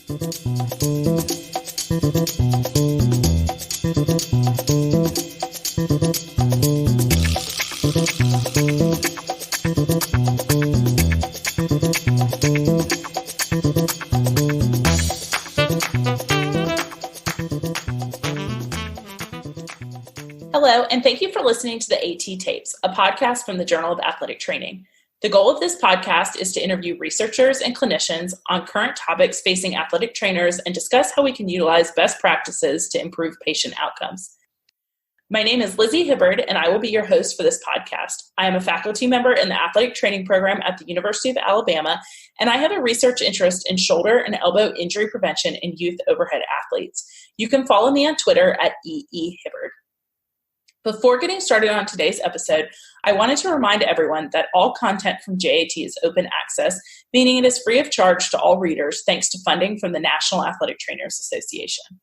Hello, and thank you for listening to the AT Tapes, a podcast from the Journal of Athletic Training. The goal of this podcast is to interview researchers and clinicians on current topics facing athletic trainers and discuss how we can utilize best practices to improve patient outcomes. My name is Lizzie Hibberd, and I will be your host for this podcast. I am a faculty member in the athletic training program at the University of Alabama, and I have a research interest in shoulder and elbow injury prevention in youth overhead athletes. You can follow me on Twitter at @EEHibberd. Before getting started on today's episode, I wanted to remind everyone that all content from JAT is open access, meaning it is free of charge to all readers thanks to funding from the National Athletic Trainers Association.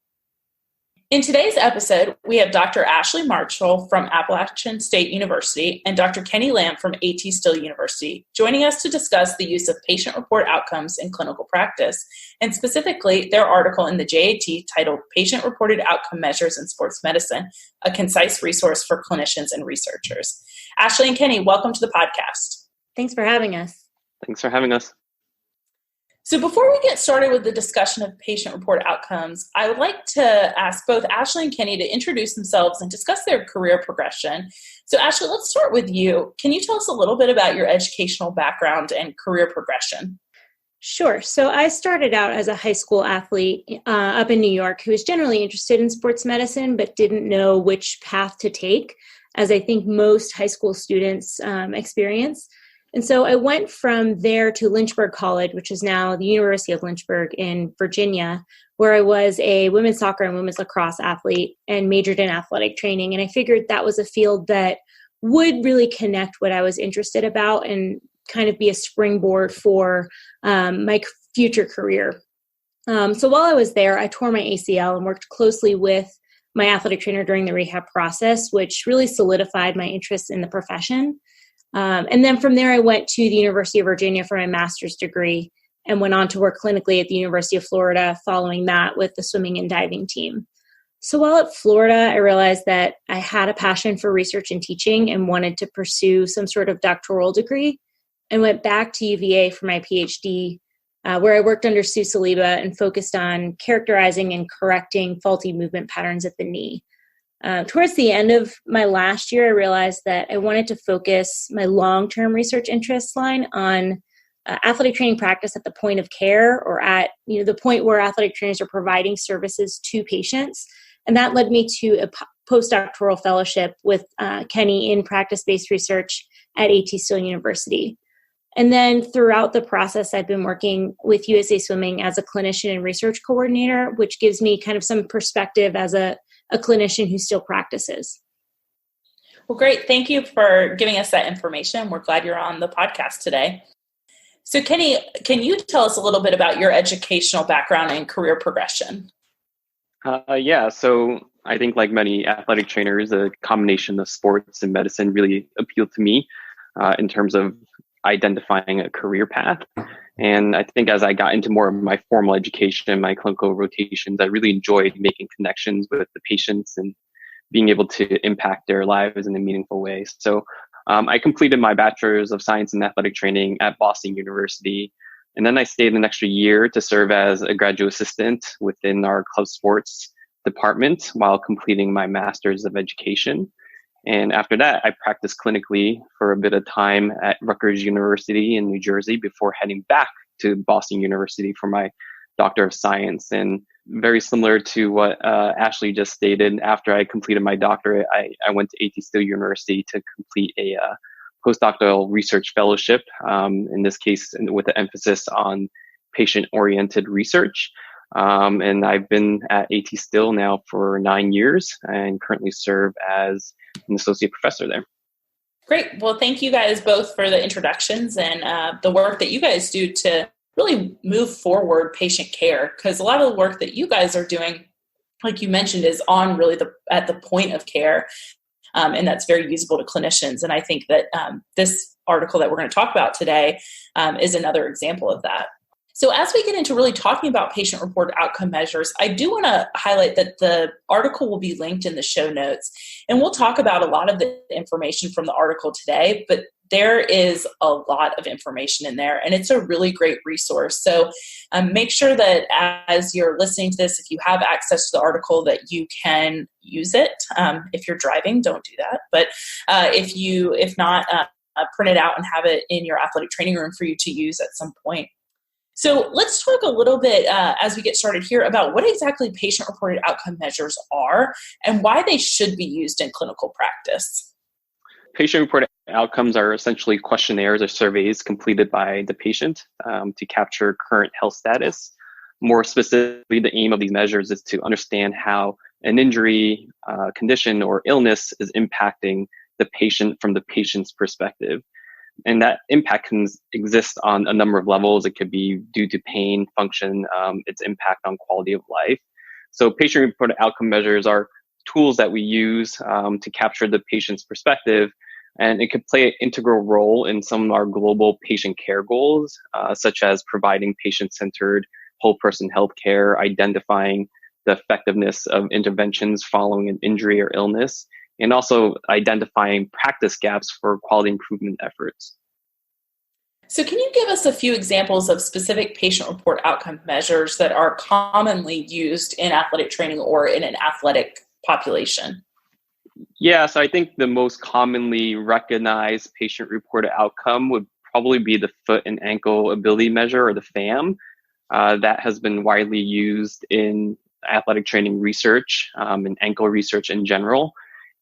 In today's episode, we have Dr. Ashley Marshall from Appalachian State University and Dr. Kenny Lamb from AT Still University joining us to discuss the use of patient-report outcomes in clinical practice, and specifically their article in the JAT titled Patient-Reported Outcome Measures in Sports Medicine, a Concise Resource for Clinicians and Researchers. Ashley and Kenny, welcome to the podcast. Thanks for having us. Thanks for having us. So before we get started with the discussion of patient-reported outcomes, I would like to ask both Ashley and Kenny to introduce themselves and discuss their career progression. So Ashley, let's start with you. Can you tell us a little bit about your educational background and career progression? Sure. So I started out as a high school athlete up in New York who was generally interested in sports medicine but didn't know which path to take, as I think most high school students experience. And so I went from there to Lynchburg College, which is now the University of Lynchburg in Virginia, where I was a women's soccer and women's lacrosse athlete and majored in athletic training. And I figured that was a field that would really connect what I was interested about and kind of be a springboard for my future career. So while I was there, I tore my ACL and worked closely with my athletic trainer during the rehab process, which really solidified my interest in the profession. And then from there, I went to the University of Virginia for my master's degree and went on to work clinically at the University of Florida following that with the swimming and diving team. So while at Florida, I realized that I had a passion for research and teaching and wanted to pursue some sort of doctoral degree, and went back to UVA for my PhD, where I worked under Sue Saliba and focused on characterizing and correcting faulty movement patterns at the knee. Towards the end of my last year, I realized that I wanted to focus my long-term research interest line on athletic training practice at the point of care, or at the point where athletic trainers are providing services to patients. And that led me to a postdoctoral fellowship with Kenny in practice-based research at AT Still University. And then throughout the process, I've been working with USA Swimming as a clinician and research coordinator, which gives me kind of some perspective as a clinician who still practices. Well, great. Thank you for giving us that information. We're glad you're on the podcast today. So Kenny, can you tell us a little bit about your educational background and career progression? So I think like many athletic trainers, a combination of sports and medicine really appealed to me in terms of identifying a career path. And I think as I got into more of my formal education, my clinical rotations, I really enjoyed making connections with the patients and being able to impact their lives in a meaningful way. So I completed my bachelor's of science in athletic training at Boston University. And then I stayed an extra year to serve as a graduate assistant within our club sports department while completing my master's of education. And after that, I practiced clinically for a bit of time at Rutgers University in New Jersey before heading back to Boston University for my Doctor of Science. And very similar to what Ashley just stated, after I completed my doctorate, I went to AT Still University to complete a postdoctoral research fellowship, in this case with an emphasis on patient-oriented research. And I've been at AT Still now for 9 years and currently serve as an associate professor there. Great. Well, thank you guys both for the introductions and the work that you guys do to really move forward patient care, because a lot of the work that you guys are doing, like you mentioned, is on really at the point of care, and that's very usable to clinicians. And I think that this article that we're going to talk about today is another example of that. So as we get into really talking about patient-reported outcome measures, I do want to highlight that the article will be linked in the show notes. And we'll talk about a lot of the information from the article today, but there is a lot of information in there, and it's a really great resource. So make sure that as you're listening to this, if you have access to the article, that you can use it. If you're driving, don't do that. But if not, print it out and have it in your athletic training room for you to use at some point. So let's talk a little bit as we get started here about what exactly patient-reported outcome measures are and why they should be used in clinical practice. Patient-reported outcomes are essentially questionnaires or surveys completed by the patient to capture current health status. More specifically, the aim of these measures is to understand how an injury, condition, or illness is impacting the patient from the patient's perspective. And that impact can exist on a number of levels. It could be due to pain, function, its impact on quality of life. So patient-reported outcome measures are tools that we use to capture the patient's perspective, and it could play an integral role in some of our global patient care goals, such as providing patient-centered whole person healthcare, identifying the effectiveness of interventions following an injury or illness, and also identifying practice gaps for quality improvement efforts. So can you give us a few examples of specific patient-reported outcome measures that are commonly used in athletic training or in an athletic population? Yeah, so I think the most commonly recognized patient-reported outcome would probably be the foot and ankle ability measure, or the FAM. That has been widely used in athletic training research and ankle research in general.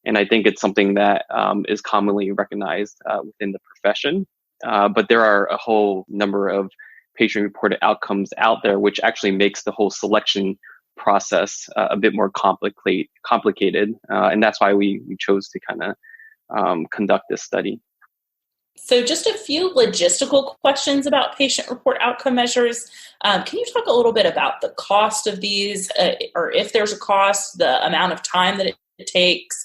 And I think it's something that is commonly recognized within the profession. But there are a whole number of patient-reported outcomes out there, which actually makes the whole selection process a bit more complicated. And that's why we chose to kind of conduct this study. So just a few logistical questions about patient-reported outcome measures. Can you talk a little bit about the cost of these, or if there's a cost, the amount of time that it takes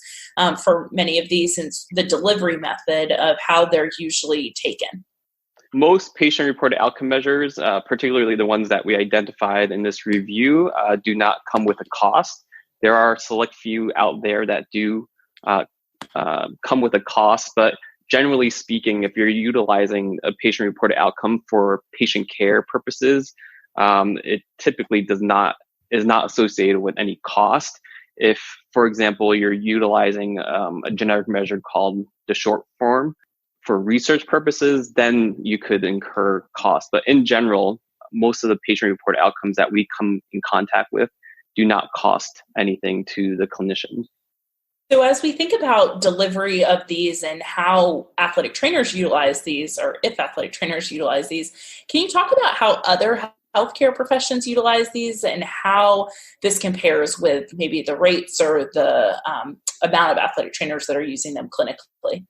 for many of these, and the delivery method of how they're usually taken? Most patient-reported outcome measures, particularly the ones that we identified in this review, do not come with a cost. There are a select few out there that do come with a cost, but generally speaking, if you're utilizing a patient-reported outcome for patient care purposes, it typically is not associated with any cost. If, for example, you're utilizing a generic measure called the short form for research purposes, then you could incur costs. But in general, most of the patient-reported outcomes that we come in contact with do not cost anything to the clinician. So as we think about delivery of these and how athletic trainers utilize these, or if athletic trainers utilize these, can you talk about how other healthcare professions utilize these and how this compares with maybe the rates or the amount of athletic trainers that are using them clinically?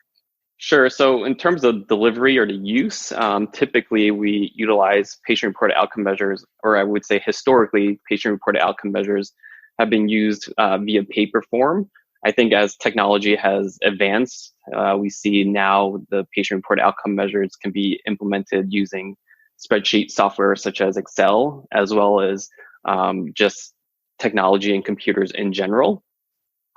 Sure. So in terms of delivery or the use, typically we utilize patient-reported outcome measures, or I would say historically, patient-reported outcome measures have been used via paper form. I think as technology has advanced, we see now the patient-reported outcome measures can be implemented using spreadsheet software such as Excel, as well as just technology and computers in general.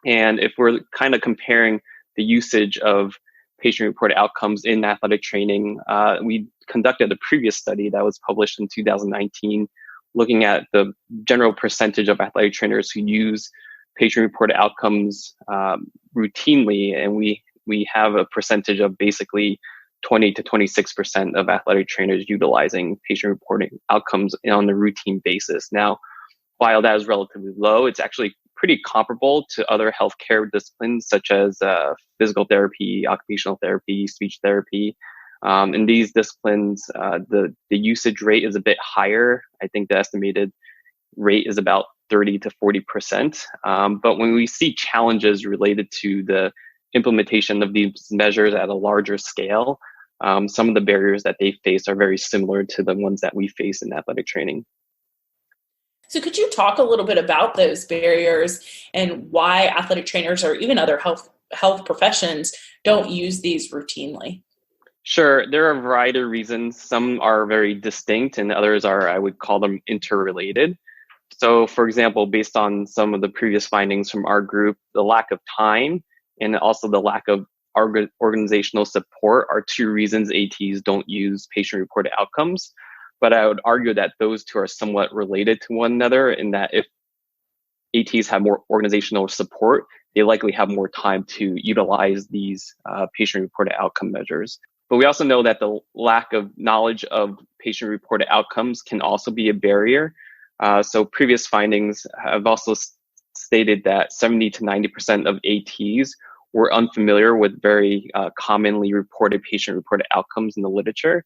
And if we're kind of comparing the usage of patient-reported outcomes in athletic training, we conducted a previous study that was published in 2019, looking at the general percentage of athletic trainers who use patient-reported outcomes routinely, and we have a percentage of basically 20 to 26% of athletic trainers utilizing patient-reported outcomes on a routine basis. Now, while that is relatively low, it's actually pretty comparable to other healthcare disciplines such as physical therapy, occupational therapy, speech therapy. In these disciplines, the usage rate is a bit higher. I think the estimated rate is about 30 to 40%. But when we see challenges related to the implementation of these measures at a larger scale, some of the barriers that they face are very similar to the ones that we face in athletic training. So could you talk a little bit about those barriers and why athletic trainers or even other health professions don't use these routinely? Sure. There are a variety of reasons. Some are very distinct and others are, I would call them interrelated. So, for example, based on some of the previous findings from our group, the lack of time and also the lack of organizational support are two reasons ATs don't use patient-reported outcomes. But I would argue that those two are somewhat related to one another in that if ATs have more organizational support, they likely have more time to utilize these patient-reported outcome measures. But we also know that the lack of knowledge of patient-reported outcomes can also be a barrier. So previous findings have also stated that 70 to 90% of ATs were unfamiliar with very commonly reported patient-reported outcomes in the literature,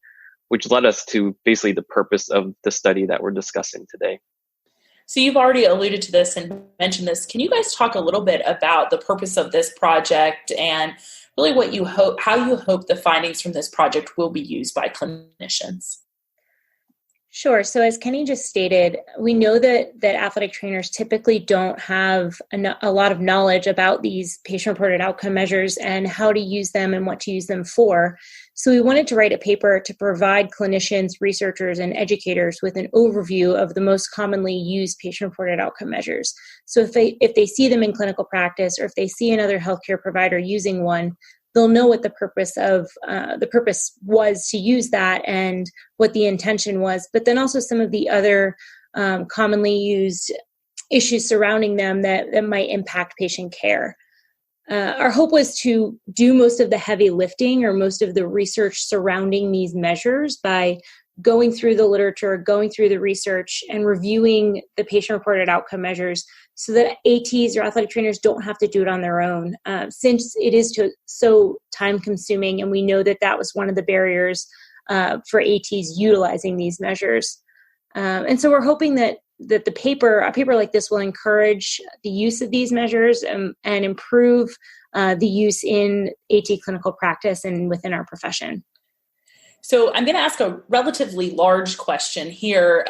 which led us to basically the purpose of the study that we're discussing today. So you've already alluded to this and mentioned this. Can you guys talk a little bit about the purpose of this project and really what you hope, how you hope the findings from this project will be used by clinicians? Sure. So as Kenny just stated, we know that athletic trainers typically don't have a lot of knowledge about these patient-reported outcome measures and how to use them and what to use them for. So we wanted to write a paper to provide clinicians, researchers, and educators with an overview of the most commonly used patient-reported outcome measures. So if they see them in clinical practice or if they see another healthcare provider using one, they'll know what the purpose was to use that and what the intention was, but then also some of the other commonly used issues surrounding them that might impact patient care. Our hope was to do most of the heavy lifting or most of the research surrounding these measures by going through the literature, going through the research, and reviewing the patient-reported outcome measures so that ATs or athletic trainers don't have to do it on their own, since it is so time-consuming, and we know that was one of the barriers for ATs utilizing these measures. And so we're hoping that a paper like this will encourage the use of these measures and improve the use in AT clinical practice and within our profession. So I'm going to ask a relatively large question here.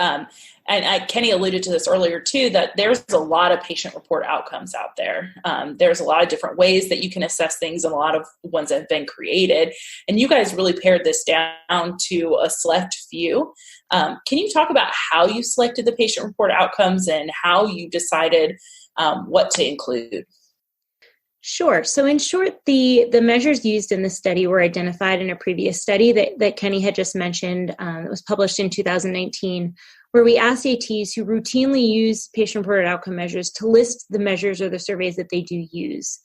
And Kenny alluded to this earlier too, that there's a lot of patient-reported outcomes out there. There's a lot of different ways that you can assess things and a lot of ones that have been created. And you guys really pared this down to a select few. Can you talk about how you selected the patient-reported outcomes and how you decided what to include? Sure. So in short, the measures used in the study were identified in a previous study that Kenny had just mentioned. That was published in 2019, where we asked ATs who routinely use patient-reported outcome measures to list the measures or the surveys that they do use.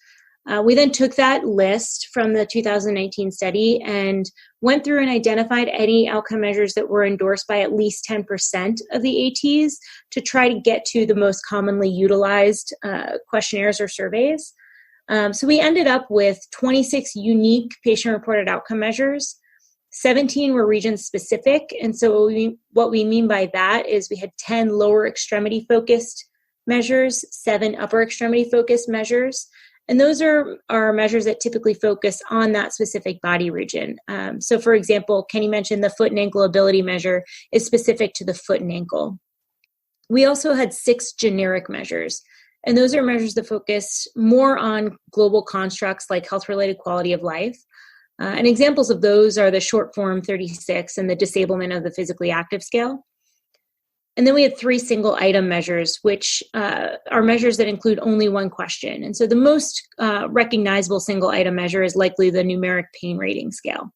We then took that list from the 2019 study and went through and identified any outcome measures that were endorsed by at least 10% of the ATs to try to get to the most commonly utilized questionnaires or surveys. So we ended up with 26 unique patient-reported outcome measures. 17 were region-specific, and so what we mean by that is we had 10 lower extremity-focused measures, 7 upper extremity-focused measures, and those are measures that typically focus on that specific body region. So for example, Kenny mentioned the foot and ankle ability measure is specific to the foot and ankle. We also had 6 generic measures. And those are measures that focus more on global constructs like health-related quality of life. And examples of those are the short form 36 and the disablement of the physically active scale. And then we had 3 single item measures, which are measures that include only one question. And so the most recognizable single item measure is likely the numeric pain rating scale.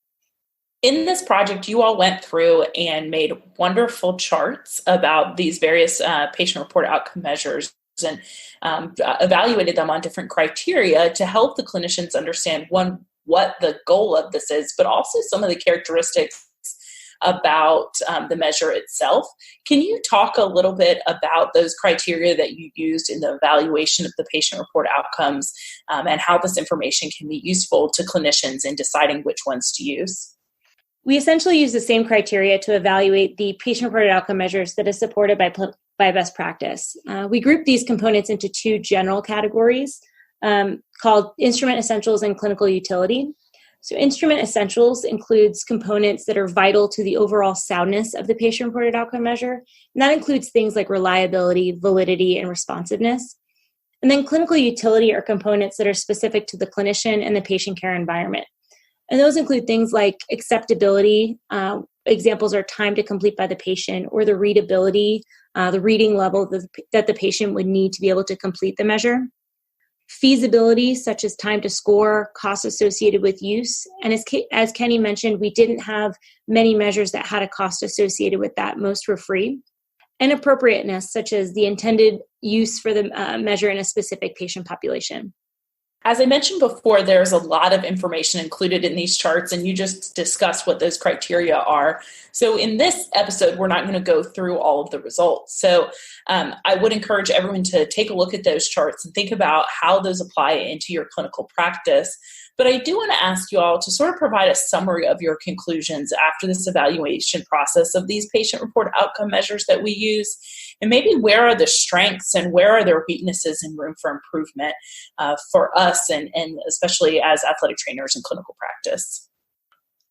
In this project, you all went through and made wonderful charts about these various patient-reported outcome measures and evaluated them on different criteria to help the clinicians understand, one, what the goal of this is, but also some of the characteristics about the measure itself. Can you talk a little bit about those criteria that you used in the evaluation of the patient-reported outcomes and how this information can be useful to clinicians in deciding which ones to use? We essentially use the same criteria to evaluate the patient-reported outcome measures that is supported by best practice. We group these components into 2 general categories called instrument essentials and clinical utility. So instrument essentials includes components that are vital to the overall soundness of the patient-reported outcome measure, and that includes things like reliability, validity, and responsiveness. And then clinical utility are components that are specific to the clinician and the patient care environment. And those include things like acceptability. Examples are time to complete by the patient, or the readability, the reading level that the patient would need to be able to complete the measure. Feasibility, such as time to score, costs associated with use. And as Kenny mentioned, we didn't have many measures that had a cost associated with that. Most were free. And appropriateness, such as the intended use for the measure in a specific patient population. As I mentioned before, there's a lot of information included in these charts, and you just discussed what those criteria are. So in this episode, we're not going to go through all of the results. So I would encourage everyone to take a look at those charts and think about how those apply into your clinical practice. But I do want to ask you all to sort of provide a summary of your conclusions after this evaluation process of these patient-reported outcome measures that we use, and maybe where are the strengths and where are there weaknesses and room for improvement for us and especially as athletic trainers in clinical practice.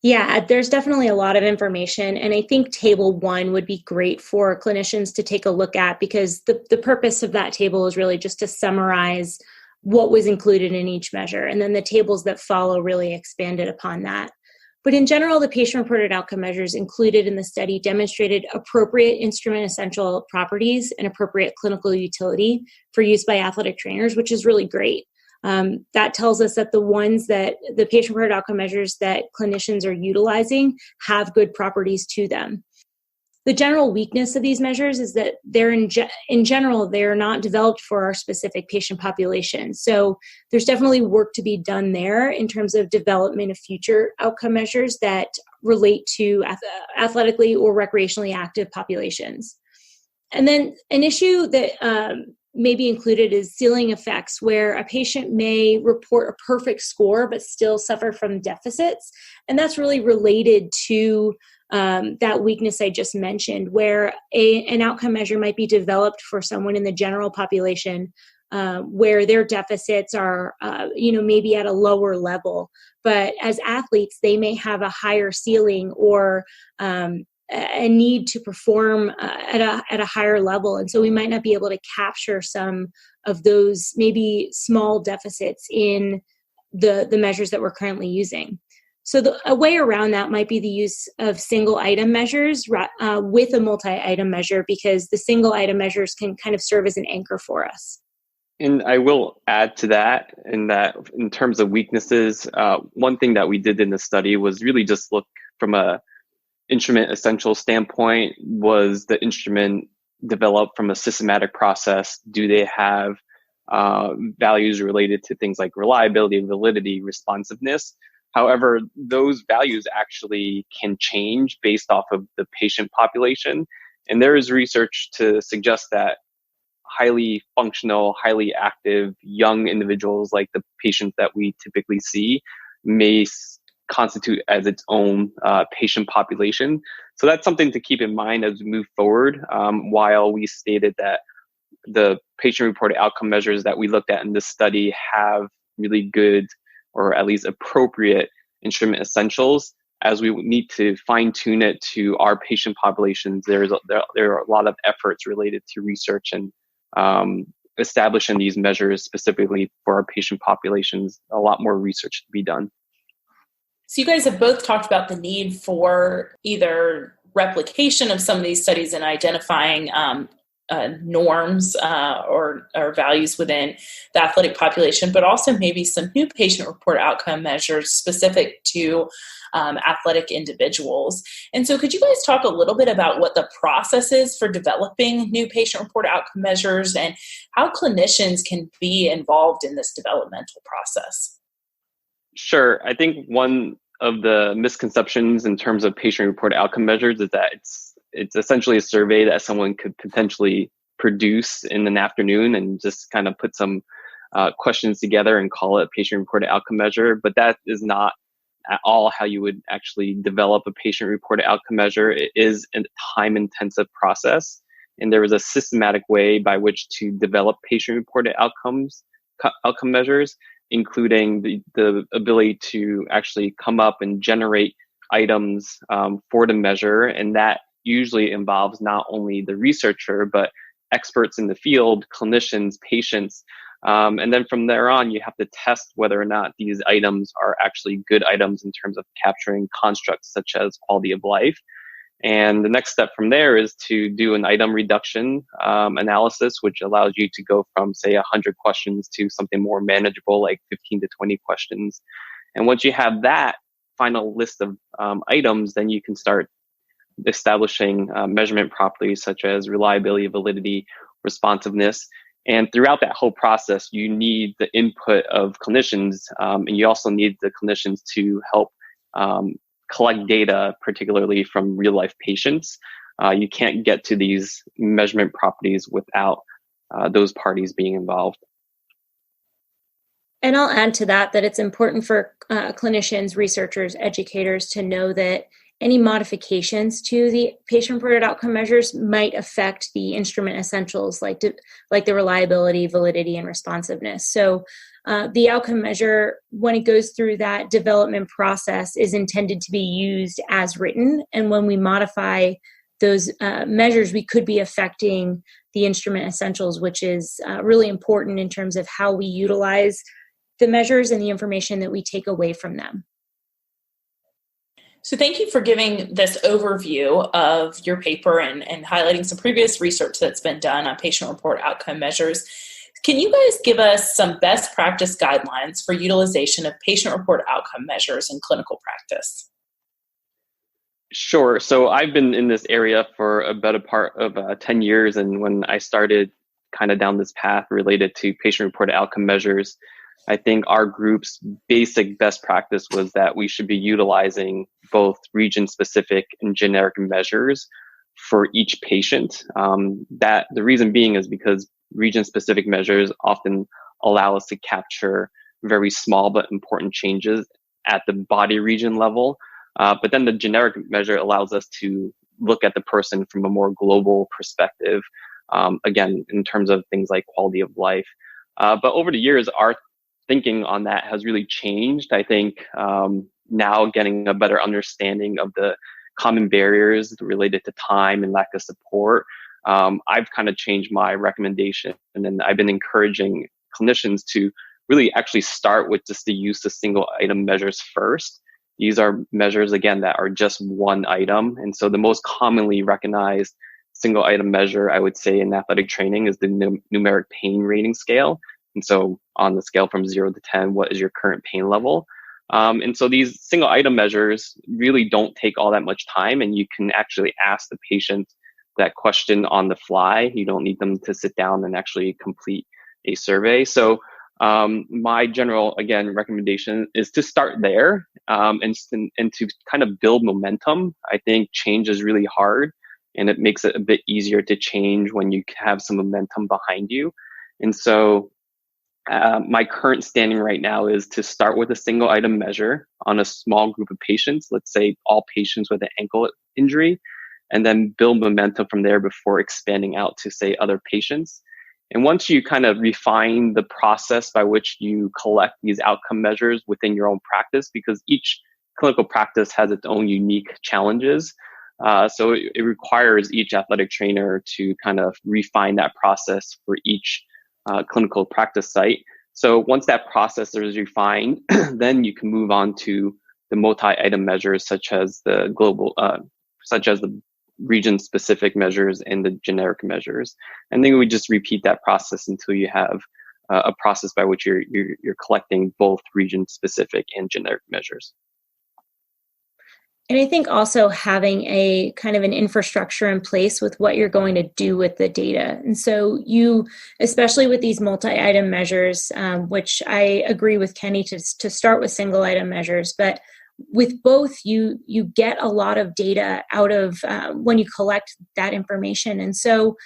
Yeah, there's definitely a lot of information, and I think Table 1 would be great for clinicians to take a look at, because the purpose of that table is really just to summarize what was included in each measure, and then the tables that follow really expanded upon that. But in general, the patient-reported outcome measures included in the study demonstrated appropriate instrument essential properties and appropriate clinical utility for use by athletic trainers, which is really great. That tells us that the patient-reported outcome measures that clinicians are utilizing have good properties to them. The general weakness of these measures is that they're in general, they're not developed for our specific patient population. So there's definitely work to be done there in terms of development of future outcome measures that relate to athletically or recreationally active populations. And then an issue that may be included is ceiling effects, where a patient may report a perfect score but still suffer from deficits. And that's really related to that weakness I just mentioned, where an outcome measure might be developed for someone in the general population where their deficits are, maybe at a lower level. But as athletes, they may have a higher ceiling or a need to perform at a higher level. And so we might not be able to capture some of those maybe small deficits in the measures that we're currently using. So a way around that might be the use of single item measures with a multi-item measure, because the single item measures can kind of serve as an anchor for us. And I will add to that in terms of weaknesses, one thing that we did in the study was really just look from a instrument essential standpoint. Was the instrument developed from a systematic process? Do they have values related to things like reliability, validity, responsiveness? However, those values actually can change based off of the patient population. And there is research to suggest that highly functional, highly active young individuals, like the patients that we typically see, may constitute as its own patient population. So that's something to keep in mind as we move forward. While we stated that the patient-reported outcome measures that we looked at in this study have really good, or at least appropriate, instrument essentials, as we need to fine-tune it to our patient populations, there are a lot of efforts related to research and establishing these measures specifically for our patient populations. A lot more research to be done. So you guys have both talked about the need for either replication of some of these studies and identifying norms or values within the athletic population, but also maybe some new patient-reported outcome measures specific to athletic individuals. And so could you guys talk a little bit about what the process is for developing new patient-reported outcome measures and how clinicians can be involved in this developmental process? Sure. I think one of the misconceptions in terms of patient-reported outcome measures is that it's essentially a survey that someone could potentially produce in an afternoon and just kind of put some questions together and call it a patient-reported outcome measure. But that is not at all how you would actually develop a patient-reported outcome measure. It is a time-intensive process, and there is a systematic way by which to develop patient-reported outcome measures, including the ability to actually come up and generate items for the measure. And that usually involves not only the researcher, but experts in the field, clinicians, patients, And then from there on, you have to test whether or not these items are actually good items in terms of capturing constructs such as quality of life. And the next step from there is to do an item reduction analysis, which allows you to go from, say, 100 questions to something more manageable, like 15 to 20 questions. And once you have that final list of items, then you can start establishing measurement properties such as reliability, validity, responsiveness. And throughout that whole process, you need the input of clinicians, and you also need the clinicians to help collect data, particularly from real life patients. You can't get to these measurement properties without those parties being involved. And I'll add to that it's important for clinicians, researchers, educators to know that any modifications to the patient-reported outcome measures might affect the instrument essentials like the reliability, validity, and responsiveness. So the outcome measure, when it goes through that development process, is intended to be used as written. And when we modify those measures, we could be affecting the instrument essentials, which is really important in terms of how we utilize the measures and the information that we take away from them. So thank you for giving this overview of your paper and highlighting some previous research that's been done on patient-reported outcome measures. Can you guys give us some best practice guidelines for utilization of patient-reported outcome measures in clinical practice? Sure. So I've been in this area for a better part of 10 years. And when I started kind of down this path related to patient-reported outcome measures, I think our group's basic best practice was that we should be utilizing both region-specific and generic measures for each patient. That the reason being is because region-specific measures often allow us to capture very small but important changes at the body region level. But then the generic measure allows us to look at the person from a more global perspective, again, in terms of things like quality of life. But over the years, our thinking on that has really changed. I think now getting a better understanding of the common barriers related to time and lack of support, I've kind of changed my recommendation. And then I've been encouraging clinicians to really actually start with just the use of single item measures first. These are measures, again, that are just one item. And so the most commonly recognized single item measure, I would say, in athletic training is the numeric pain rating scale. And so on the scale from 0 to 10, what is your current pain level? And so these single item measures really don't take all that much time, and you can actually ask the patient that question on the fly. You don't need them to sit down and actually complete a survey. So my general, again, recommendation is to start there and to kind of build momentum. I think change is really hard, and it makes it a bit easier to change when you have some momentum behind you. And so my current standing right now is to start with a single item measure on a small group of patients, let's say all patients with an ankle injury, and then build momentum from there before expanding out to, say, other patients. And once you kind of refine the process by which you collect these outcome measures within your own practice, because each clinical practice has its own unique challenges. So it requires each athletic trainer to kind of refine that process for each clinical practice site. So once that process is refined, then you can move on to the multi-item measures, such as the region-specific measures and the generic measures. And then we just repeat that process until you have a process by which you're collecting both region-specific and generic measures. And I think also having a kind of an infrastructure in place with what you're going to do with the data. And so you, especially with these multi-item measures, which I agree with Kenny to start with single item measures, but with both, you get a lot of data out of when you collect that information. And so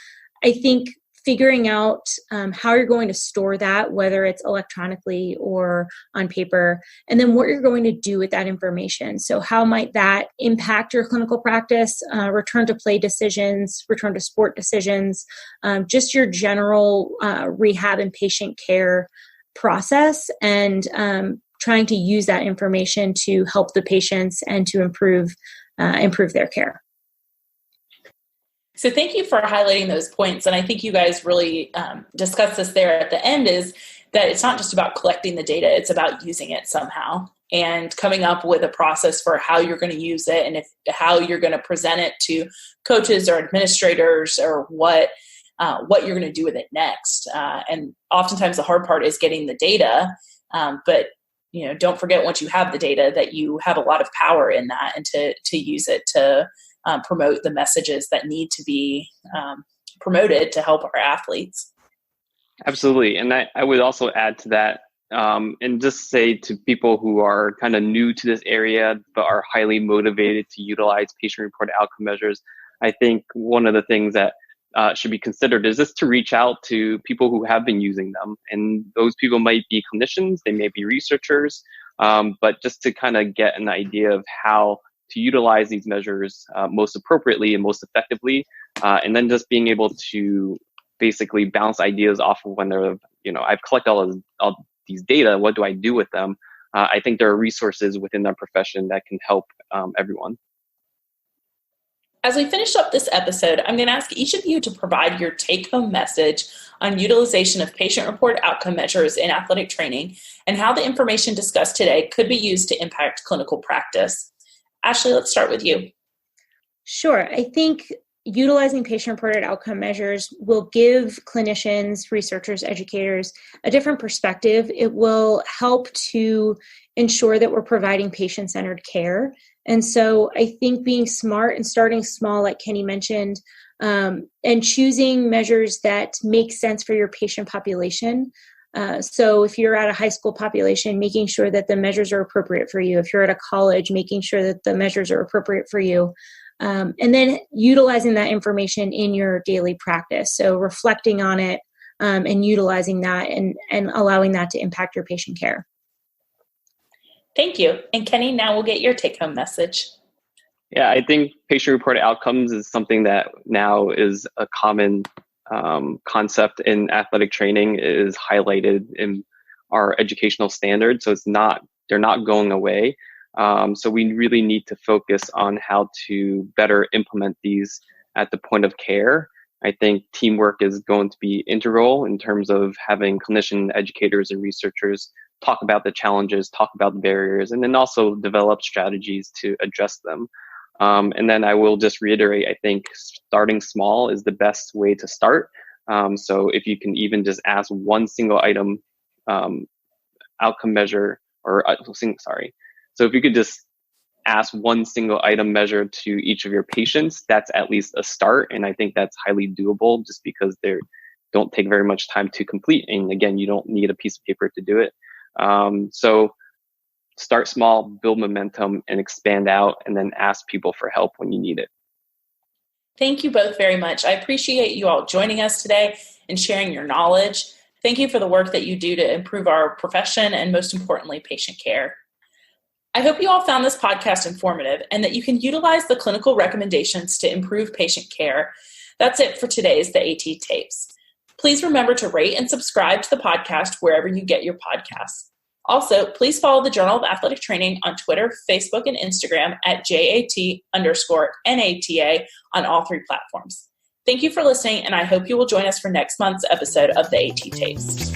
I think figuring out how you're going to store that, whether it's electronically or on paper, and then what you're going to do with that information. So how might that impact your clinical practice, return to play decisions, return to sport decisions, just your general rehab and patient care process, and trying to use that information to help the patients and to improve their care. So thank you for highlighting those points. And I think you guys really discussed this there at the end, is that it's not just about collecting the data, it's about using it somehow and coming up with a process for how you're going to use it and how you're going to present it to coaches or administrators, or what you're going to do with it next. And oftentimes the hard part is getting the data, but don't forget, once you have the data, that you have a lot of power in that, and to use it to promote the messages that need to be promoted to help our athletes. Absolutely. And I would also add to that, and just say to people who are kind of new to this area, but are highly motivated to utilize patient-reported outcome measures, I think one of the things that should be considered is just to reach out to people who have been using them. And those people might be clinicians, they may be researchers, but just to kind of get an idea of how to utilize these measures most appropriately and most effectively. And then just being able to basically bounce ideas off of when they're, I've collected all these data, what do I do with them? I think there are resources within their profession that can help everyone. As we finish up this episode, I'm going to ask each of you to provide your take-home message on utilization of patient-reported outcome measures in athletic training and how the information discussed today could be used to impact clinical practice. Ashley, let's start with you. Sure. I think utilizing patient-reported outcome measures will give clinicians, researchers, educators a different perspective. It will help to ensure that we're providing patient-centered care. And so I think being smart and starting small, like Kenny mentioned, and choosing measures that make sense for your patient population. So if you're at a high school population, making sure that the measures are appropriate for you. If you're at a college, making sure that the measures are appropriate for you. And then utilizing that information in your daily practice. So reflecting on it and utilizing that and allowing that to impact your patient care. Thank you. And Kenny, now we'll get your take-home message. Yeah, I think patient-reported outcomes is something that now is a common concept in athletic training. It is highlighted in our educational standards, so they're not going away. So we really need to focus on how to better implement these at the point of care. I think teamwork is going to be integral in terms of having clinician educators and researchers talk about the challenges, talk about the barriers, and then also develop strategies to address them. And then I will just reiterate, I think starting small is the best way to start. So if you can even just ask one single item outcome measure, So if you could just ask one single item measure to each of your patients, that's at least a start. And I think that's highly doable just because they don't take very much time to complete. And again, you don't need a piece of paper to do it. So start small, build momentum, and expand out, and then ask people for help when you need it. Thank you both very much. I appreciate you all joining us today and sharing your knowledge. Thank you for the work that you do to improve our profession and, most importantly, patient care. I hope you all found this podcast informative and that you can utilize the clinical recommendations to improve patient care. That's it for today's The AT Tapes. Please remember to rate and subscribe to the podcast wherever you get your podcasts. Also, please follow the Journal of Athletic Training on Twitter, Facebook, and Instagram at JAT_NATA on all three platforms. Thank you for listening, and I hope you will join us for next month's episode of The AT Tapes.